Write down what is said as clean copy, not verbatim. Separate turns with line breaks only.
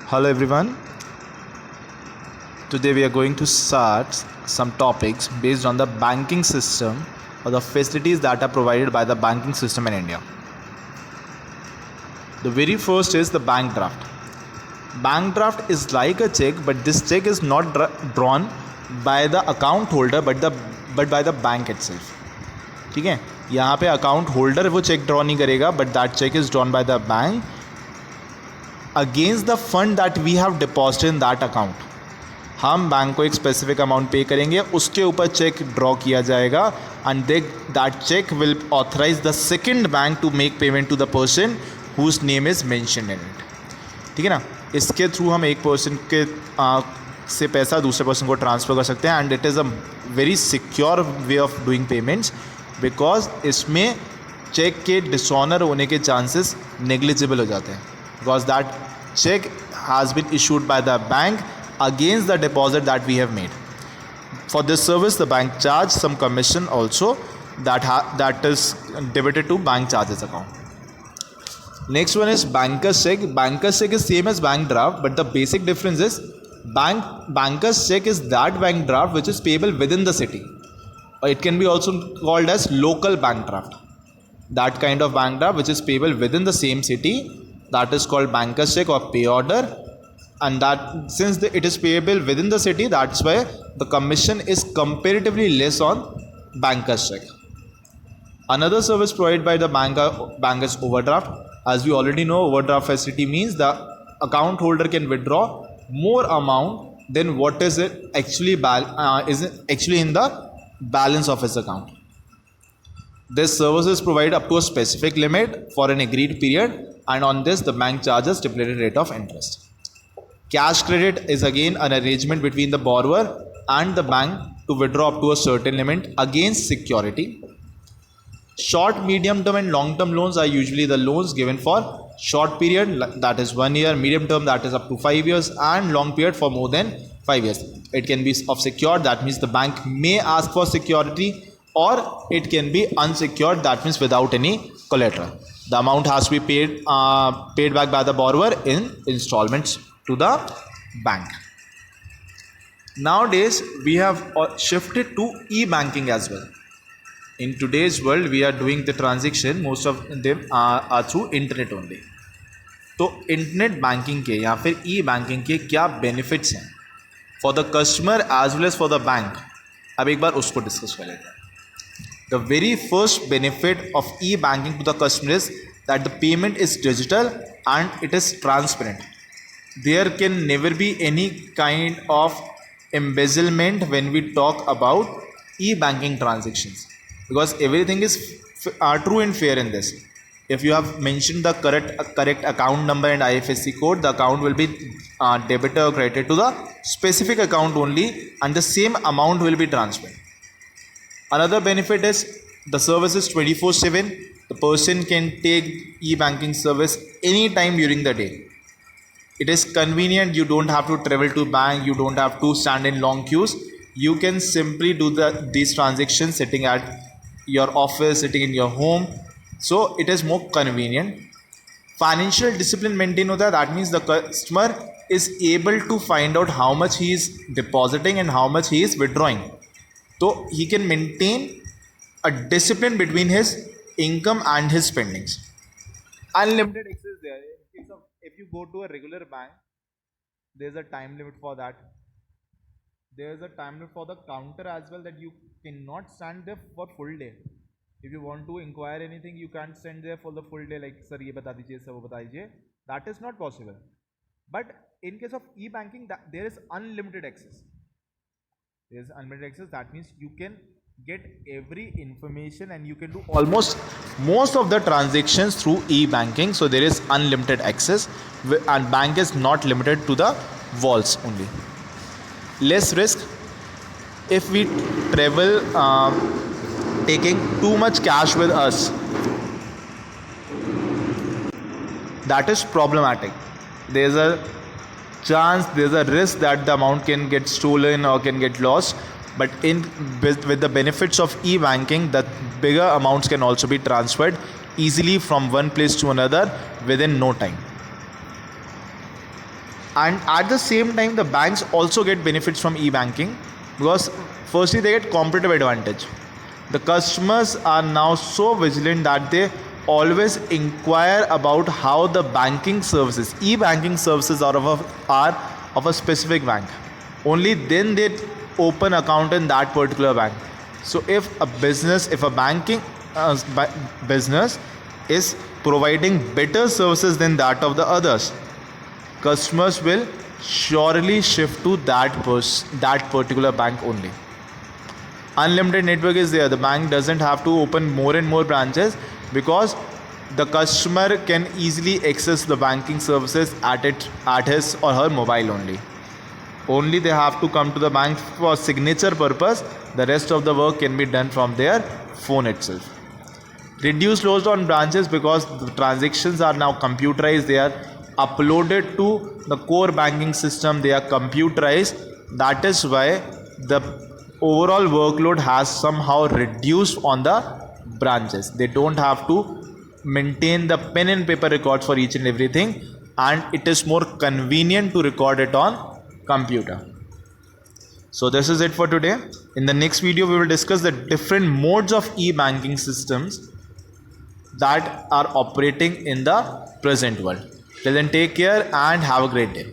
Hello everyone. Today we are going to start some topics based on the banking system or the facilities that are provided by the banking system in India. The very first is the bank draft. Bank draft is like a check, but this check is not drawn by the account holder but by the bank itself. ठीक है, यहाँ पे account holder वो cheque draw नहीं करेगा, but that cheque is drawn by the bank against the fund that we have deposited in that account. हम bank को एक स्पेसिफिक अमाउंट पे करेंगे, उसके ऊपर चेक ड्रॉ किया जाएगा and that cheque will authorise the second bank to make payment to the person whose name is mentioned in it. ठीक है ना. इसके थ्रू हम एक पर्सन के से पैसा दूसरे पर्सन को ट्रांसफ़र कर सकते हैं and it is a very secure way of doing payments because इसमें चेक के डिसऑनर होने के चांसेस नेग्लिजिबल हो जाते हैं because that cheque has been issued by the bank against the deposit that we have made. For this service the bank charge some commission also that is debited to bank charges account. Next one is banker's check. Banker's check is same as bank draft, but the basic difference is banker's check is that bank draft which is payable within the city, or it can be also called as local bank draft. That kind of bank draft which is payable within the same city, that is called banker's check or pay order. And that since it is payable within the city, that's why the commission is comparatively less on banker's check. Another service provided by the bank is overdraft. As we already know, overdraft facility means the account holder can withdraw more amount than what is it actually is actually in the balance of his account. This service is provided up to a specific limit for an agreed period, and on this the bank charges stipulated rate of interest. Cash credit is again an arrangement between the borrower and the bank to withdraw up to a certain limit against security. Short, medium term and long term loans are usually the loans given for short period, that is 1 year, medium term that is up to 5 years, and long period for more than 5 years. It can be of secured, that means the bank may ask for security, or it can be unsecured, that means without any collateral. The amount has to be paid back by the borrower in installments to the bank. Nowadays we have shifted to e-banking as well. In today's world we are doing the transaction, most of them are through internet only. तो internet banking के या फिर e banking के क्या benefits हैं for the customer as well as for the bank, अब एक बार उसको डिस्कस कर लेते हैं. The very first benefit of e banking to the customer is that the payment is digital and it is transparent. There can never be any kind of embezzlement when we talk about e-banking transactions because everything is true and fair in this. If you have mentioned the correct account number and IFSC code, the account will be debited or credited to the specific account only and the same amount will be transferred. Another benefit is the service is 24/7. The person can take e-banking service anytime during the day. It is convenient. You don't have to travel to bank. You don't have to stand in long queues. You can simply do these transactions sitting at your office, sitting in your home. So it is more convenient. Financial discipline maintained होता है. That means the customer is able to find out how much he is depositing and how much he is withdrawing. So he can maintain a discipline between his income and his spendings. Unlimited access there. If you go to a regular bank, there's a time limit for that. There's a time limit for the counter as well, that you cannot stand there for full day. If you want to inquire anything, you can't stand there for the full day like sir ye bata dijiye, sir wo bata dijiye. That is not possible. But in case of e-banking, there is unlimited access. There is unlimited access. That means you can get every information and you can do almost most of the transactions through e-banking. So there is unlimited access and bank is not limited to the walls only. Less risk. If we travel taking too much cash with us, that is problematic. There's a chance, there's a risk that the amount can get stolen or can get lost. But with the benefits of e-banking, the bigger amounts can also be transferred easily from one place to another within no time. And at the same time, the banks also get benefits from e-banking because firstly they get competitive advantage. The customers are now so vigilant that they always inquire about how the banking services, e-banking services are of a specific bank. Only then they open account in that particular bank. So if a banking business is providing better services than that of the others, customers will surely shift to that particular bank only. Unlimited network is there. The bank doesn't have to open more and more branches because the customer can easily access the banking services at his or her mobile only. Only they have to come to the bank for signature purpose. The rest of the work can be done from their phone itself. Reduce loads on branches because the transactions are now computerized. They are uploaded to the core banking system. They are computerized. That is why the overall workload has somehow reduced on the branches. They don't have to maintain the pen and paper records for each and everything, and it is more convenient to record it on computer. So this is it for today. In the next video we will discuss the different modes of e-banking systems that are operating in the present world. Till then, take care and have a great day.